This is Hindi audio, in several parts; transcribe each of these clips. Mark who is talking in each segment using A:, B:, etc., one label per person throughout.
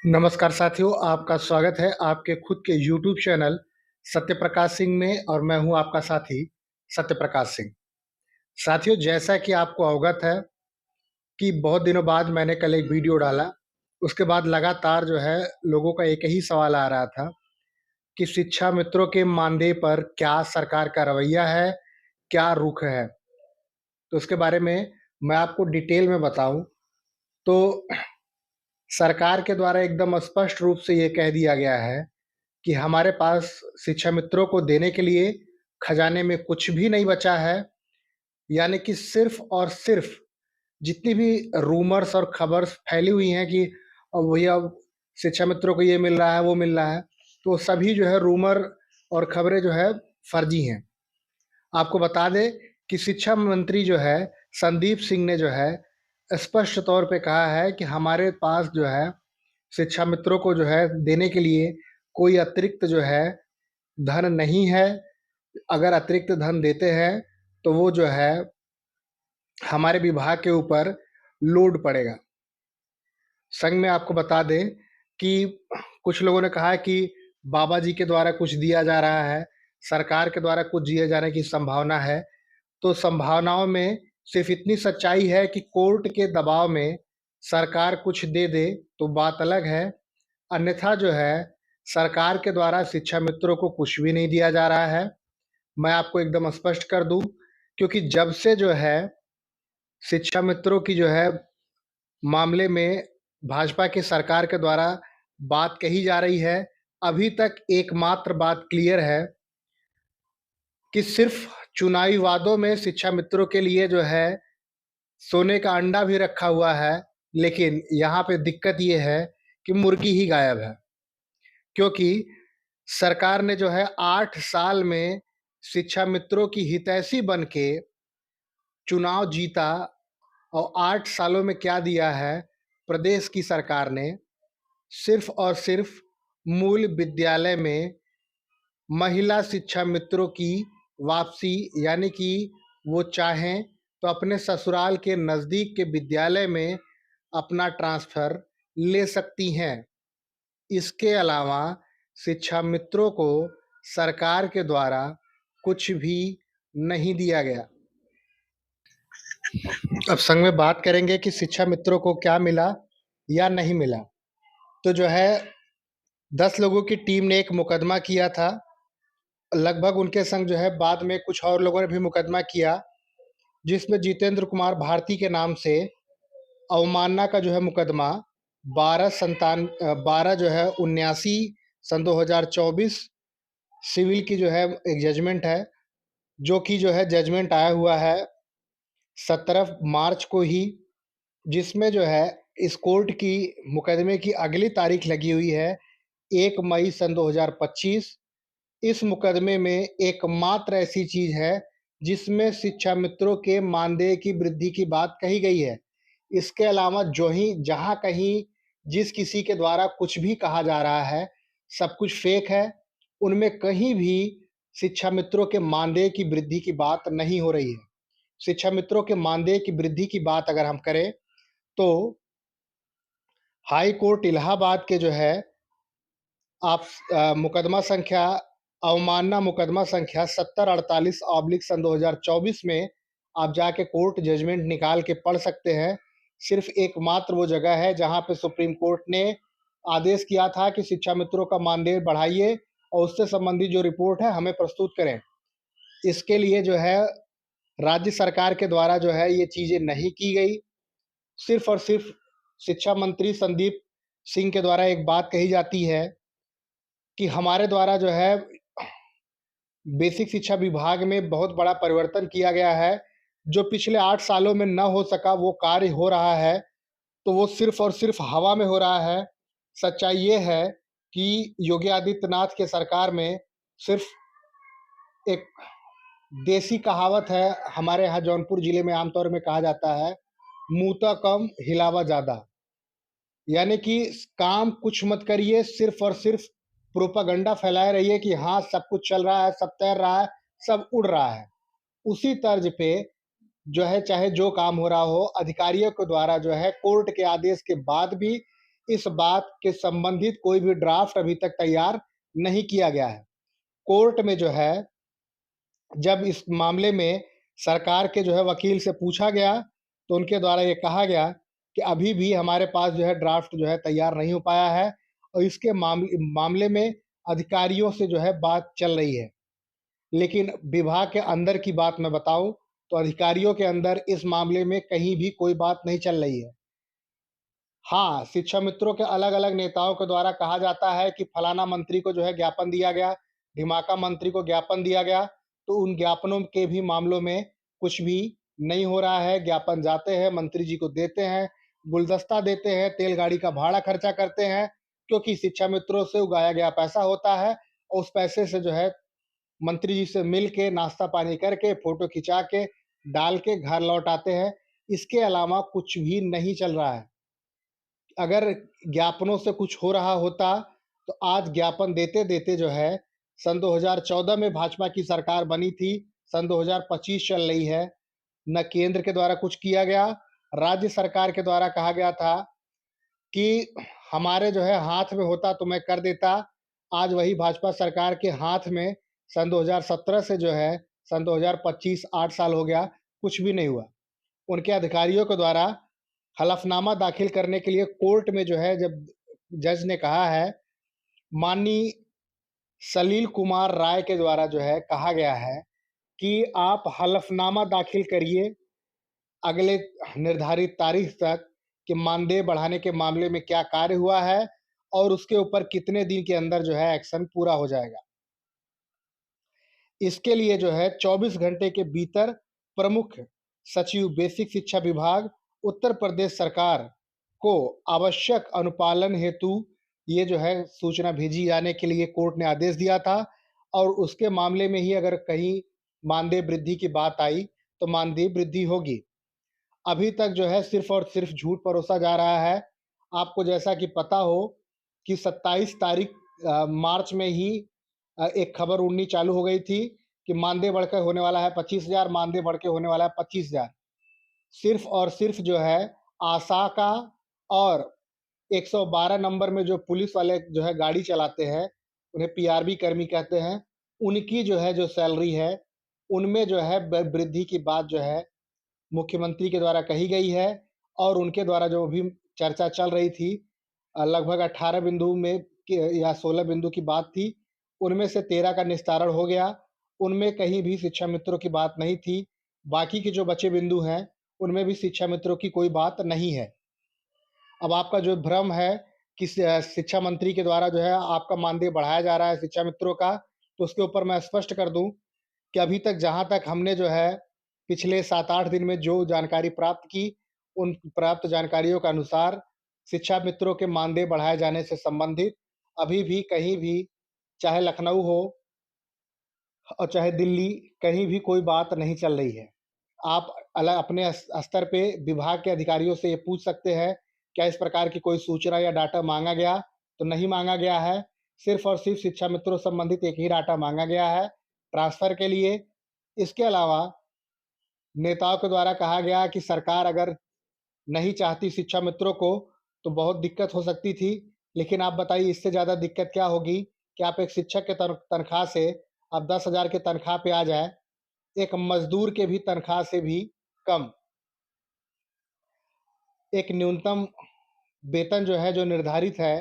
A: नमस्कार साथियों, आपका स्वागत है आपके खुद के यूट्यूब चैनल सत्य प्रकाश सिंह में और मैं हूं आपका साथी सत्य प्रकाश सिंह। साथियों, जैसा कि आपको अवगत है कि बहुत दिनों बाद मैंने कल एक वीडियो डाला, उसके बाद लगातार जो है लोगों का एक ही सवाल आ रहा था कि शिक्षा मित्रों के मानदेय पर क्या सरकार का रवैया है, क्या रुख है? तो उसके बारे में मैं आपको डिटेल में बताऊं तो सरकार के द्वारा एकदम स्पष्ट रूप से ये कह दिया गया है कि हमारे पास शिक्षा मित्रों को देने के लिए खजाने में कुछ भी नहीं बचा है। यानी कि सिर्फ़ और सिर्फ़ जितनी भी रूमर्स और खबर्स फैली हुई हैं कि भैया शिक्षा मित्रों को ये मिल रहा है, वो मिल रहा है, तो सभी जो है रूमर और खबरें जो है फर्जी हैं। आपको बता दें कि शिक्षा मंत्री जो है संदीप सिंह ने जो है स्पष्ट तौर पे कहा है कि हमारे पास जो है शिक्षा मित्रों को जो है देने के लिए कोई अतिरिक्त जो है धन नहीं है। अगर अतिरिक्त धन देते हैं तो वो जो है हमारे विभाग के ऊपर लोड पड़ेगा। संग में आपको बता दें कि कुछ लोगों ने कहा कि बाबा जी के द्वारा कुछ दिया जा रहा है, सरकार के द्वारा कुछ दिए जाने की संभावना है। तो संभावनाओं में सिर्फ़ इतनी सच्चाई है कि कोर्ट के दबाव में सरकार कुछ दे दे तो बात अलग है, अन्यथा जो है सरकार के द्वारा शिक्षा मित्रों को कुछ भी नहीं दिया जा रहा है। मैं आपको एकदम स्पष्ट कर दूँ, क्योंकि जब से जो है शिक्षा मित्रों की जो है मामले में भाजपा की सरकार के द्वारा बात कही जा रही है, अभी तक एकमात्र बात क्लियर है कि सिर्फ़ चुनावी वादों में शिक्षा मित्रों के लिए जो है सोने का अंडा भी रखा हुआ है, लेकिन यहाँ पे दिक्कत ये है कि मुर्गी ही गायब है। क्योंकि सरकार ने जो है 8 साल में शिक्षा मित्रों की हितैषी बन के चुनाव जीता और 8 सालों में क्या दिया है प्रदेश की सरकार ने, सिर्फ़ और सिर्फ़ मूल विद्यालय में महिला शिक्षा मित्रों की वापसी, यानी कि वो चाहें तो अपने ससुराल के नज़दीक के विद्यालय में अपना ट्रांसफ़र ले सकती हैं। इसके अलावा शिक्षा मित्रों को सरकार के द्वारा कुछ भी नहीं दिया गया। अब संग में बात करेंगे कि शिक्षा मित्रों को क्या मिला या नहीं मिला। तो जो है 10 लोगों की टीम ने एक मुकदमा किया था। लगभग उनके संग जो है बाद में कुछ और लोगों ने भी मुकदमा किया, जिसमें जितेंद्र कुमार भारती के नाम से अवमानना का जो है मुकदमा 12 जो है 79 सन 2024 सिविल की जो है एक जजमेंट है, जो कि जो है जजमेंट आया हुआ है 17 मार्च को ही, जिसमें जो है इस कोर्ट की मुकदमे की अगली तारीख लगी हुई है 1 मई सन 2025। इस मुकदमे में एकमात्र ऐसी चीज़ है जिसमें शिक्षा मित्रों के मानदेय की वृद्धि की बात कही गई है। इसके अलावा जो ही जहाँ कहीं जिस किसी के द्वारा कुछ भी कहा जा रहा है, सब कुछ फ़ेक है। उनमें कहीं भी शिक्षा मित्रों के मानदेय की वृद्धि की बात नहीं हो रही है। शिक्षा मित्रों के मानदेय की वृद्धि की बात अगर हम करें तो हाई कोर्ट इलाहाबाद के जो है आप मुकदमा संख्या अवमानना मुकदमा संख्या 7048/सन 2024 में आप जाके कोर्ट जजमेंट निकाल के पढ़ सकते हैं। सिर्फ़ एकमात्र वो जगह है जहाँ पे सुप्रीम कोर्ट ने आदेश किया था कि शिक्षा मित्रों का मानदेय बढ़ाइए और उससे संबंधित जो रिपोर्ट है हमें प्रस्तुत करें। इसके लिए जो है राज्य सरकार के द्वारा जो है ये चीज़ें नहीं की गई। सिर्फ़ और सिर्फ़ शिक्षा मंत्री संदीप सिंह के द्वारा एक बात कही जाती है कि हमारे द्वारा जो है बेसिक शिक्षा विभाग में बहुत बड़ा परिवर्तन किया गया है। जो पिछले 8 सालों में ना हो सका वो कार्य हो रहा है, तो वो सिर्फ़ और सिर्फ़ हवा में हो रहा है। सच्चाई ये है कि योगी आदित्यनाथ के सरकार में सिर्फ़ एक देसी कहावत है, हमारे यहाँ जौनपुर ज़िले में आमतौर में कहा जाता है, "मुँहता कम हिलावा ज़्यादा।" यानी कि काम कुछ मत करिए, सिर्फ़ और सिर्फ़ प्रोपेगेंडा फैलाए रहिए कि हाँ, सब कुछ चल रहा है, सब तैर रहा है, सब उड़ रहा है। उसी तर्ज पे जो है चाहे जो काम हो रहा हो, अधिकारियों के द्वारा जो है कोर्ट के आदेश के बाद भी इस बात के संबंधित कोई भी ड्राफ्ट अभी तक तैयार नहीं किया गया है। कोर्ट में जो है, जब इस मामले में सरकार के जो है वकील से पूछा गया, तो उनके द्वारा ये कहा गया कि अभी भी हमारे पास जो है ड्राफ्ट जो है तैयार नहीं हो पाया है और इसके मामले में अधिकारियों से जो है बात चल रही है। लेकिन विभाग के अंदर की बात मैं बताऊं तो अधिकारियों के अंदर इस मामले में कहीं भी कोई बात नहीं चल रही है। हाँ, शिक्षा मित्रों के अलग-अलग नेताओं के द्वारा कहा जाता है कि फलाना मंत्री को जो है ज्ञापन दिया गया, ढिमाका मंत्री को ज्ञापन दिया गया, तो उन ज्ञापनों के भी मामलों में कुछ भी नहीं हो रहा है। ज्ञापन जाते हैं, मंत्री जी को देते हैं, गुलदस्ता देते हैं, तेल गाड़ी का भाड़ा खर्चा करते हैं, क्योंकि शिक्षा मित्रों से उगाया गया पैसा होता है और उस पैसे से जो है मंत्री जी से मिल के, नाश्ता पानी करके, फोटो खिंचा के, डाल के घर लौट आते हैं। इसके अलावा कुछ भी नहीं चल रहा है। अगर ज्ञापनों से कुछ हो रहा होता, तो आज ज्ञापन देते-देते जो है, सन 2014 में भाजपा की सरकार बनी थी, सन 2025 चल रही है, न केंद्र के द्वारा कुछ किया गया, राज्य सरकार के द्वारा कहा गया था कि हमारे जो है हाथ में होता तो मैं कर देता। आज वही भाजपा सरकार के हाथ में सन 2017 से जो है, सन 2025 8 साल हो गया, कुछ भी नहीं हुआ। उनके अधिकारियों के द्वारा हलफनामा दाखिल करने के लिए कोर्ट में जो है, जब जज ने कहा है, माननीय सलील कुमार राय के द्वारा जो है कहा गया है कि आप हलफनामा दाखिल करिए अगले निर्धारित तारीख तक कि मानदेय बढ़ाने के मामले में क्या कार्य हुआ है और उसके ऊपर कितने दिन के अंदर जो है एक्शन पूरा हो जाएगा। इसके लिए जो है 24 घंटे के भीतर प्रमुख सचिव बेसिक शिक्षा विभाग उत्तर प्रदेश सरकार को आवश्यक अनुपालन हेतु ये जो है सूचना भेजी जाने के लिए कोर्ट ने आदेश दिया था और उसके मामले में ही अगर कहीं मानदेय वृद्धि की बात आई तो मानदेय वृद्धि होगी। अभी तक जो है सिर्फ और सिर्फ झूठ परोसा जा रहा है। आपको जैसा कि पता हो कि 27 तारीख मार्च में ही एक खबर उड़नी चालू हो गई थी कि मानदेय बढ़कर होने वाला है 25,000, मानदेय बढ़ के होने वाला है 25,000। सिर्फ और सिर्फ जो है आशा का और 112 नंबर में जो पुलिस वाले जो है गाड़ी चलाते हैं, उन्हें पीआरबी कर्मी कहते हैं, उनकी जो है जो सैलरी है, उनमें जो है वृद्धि की बात जो है मुख्यमंत्री के द्वारा कही गई है और उनके द्वारा जो भी चर्चा चल रही थी, लगभग 18 बिंदु में या 16 बिंदु की बात थी, उनमें से 13 का निस्तारण हो गया। उनमें कहीं भी शिक्षा मित्रों की बात नहीं थी। बाकी के जो बचे बिंदु हैं, उनमें भी शिक्षा मित्रों की कोई बात नहीं है। अब आपका जो भ्रम है कि शिक्षा मंत्री के द्वारा जो है आपका मानदेय बढ़ाया जा रहा है शिक्षा मित्रों का, तो उसके ऊपर मैं स्पष्ट कर दूँ कि अभी तक जहाँ तक हमने जो है पिछले 7-8 दिन में जो जानकारी प्राप्त की, उन प्राप्त जानकारियों के अनुसार शिक्षा मित्रों के मानदेय बढ़ाए जाने से संबंधित अभी भी कहीं भी, चाहे लखनऊ हो और चाहे दिल्ली, कहीं भी कोई बात नहीं चल रही है। आप अपने स्तर पे विभाग के अधिकारियों से ये पूछ सकते हैं, क्या इस प्रकार की कोई सूचना या डाटा माँगा गया? तो नहीं माँगा गया है। सिर्फ़ और सिर्फ़ शिक्षा मित्रों संबंधित एक ही डाटा माँगा गया है, ट्रांसफ़र के लिए। इसके अलावा नेताओं के द्वारा कहा गया कि सरकार अगर नहीं चाहती शिक्षा मित्रों को, तो बहुत दिक्कत हो सकती थी। लेकिन आप बताइए इससे ज़्यादा दिक्कत क्या होगी कि आप एक शिक्षक के तनख्वाह से आप 10,000 की तनख्वाह पे आ जाएँ, एक मज़दूर के भी तनख्वाह से भी कम। एक न्यूनतम वेतन जो है, जो निर्धारित है,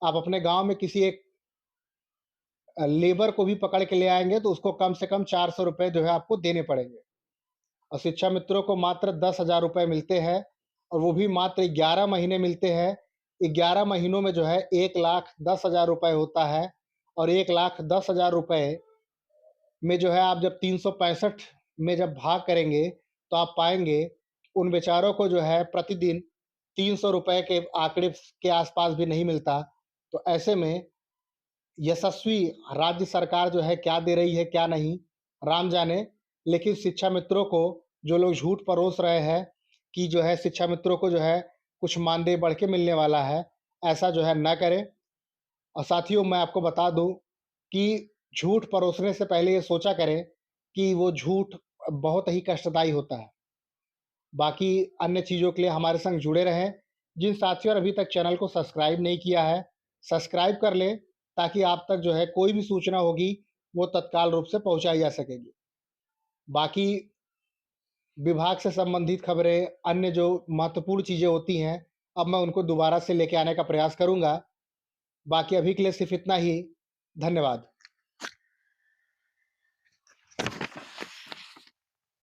A: आप अपने गाँव में किसी एक लेबर को भी पकड़ के ले आएँगे, तो उसको कम से कम 400 रुपए जो है आपको देने पड़ेंगे। और शिक्षा मित्रों को मात्र 10,000 रुपए मिलते हैं और वो भी मात्र 11 महीने मिलते हैं। 11 महीनों में जो है 1,10,000 रुपए होता है और 1,10,000 रुपए में जो है आप जब 365 में जब भाग करेंगे, तो आप पाएँगे उन बेचारों को जो है प्रतिदिन 300 रुपए के आंकड़े के आस-पास भी नहीं मिलता। तो ऐसे में यशस्वी राज्य सरकार जो है क्या दे रही है, क्या नहीं, राम जाने। लेकिन शिक्षा मित्रों को जो लोग झूठ परोस रहे हैं कि जो है शिक्षा मित्रों को जो है कुछ मानदेय बढ़ के मिलने वाला है, ऐसा जो है ना करें। और साथियों, मैं आपको बता दूँ कि झूठ परोसने से पहले ये सोचा करें कि वो झूठ बहुत ही कष्टदायी होता है। बाकी अन्य चीज़ों के लिए हमारे संग जुड़े रहें। जिन साथियों ने अभी तक चैनल को सब्सक्राइब नहीं किया है, सब्सक्राइब कर लें ताकि आप तक जो है कोई भी सूचना होगी, वो तत्काल रूप से पहुँचाई जा सकेगी। बाकी विभाग से संबंधित खबरें, अन्य जो महत्वपूर्ण चीज़ें होती हैं, अब मैं उनको दोबारा से लेके आने का प्रयास करूँगा। बाकी अभी के लिए सिर्फ़ इतना ही। धन्यवाद।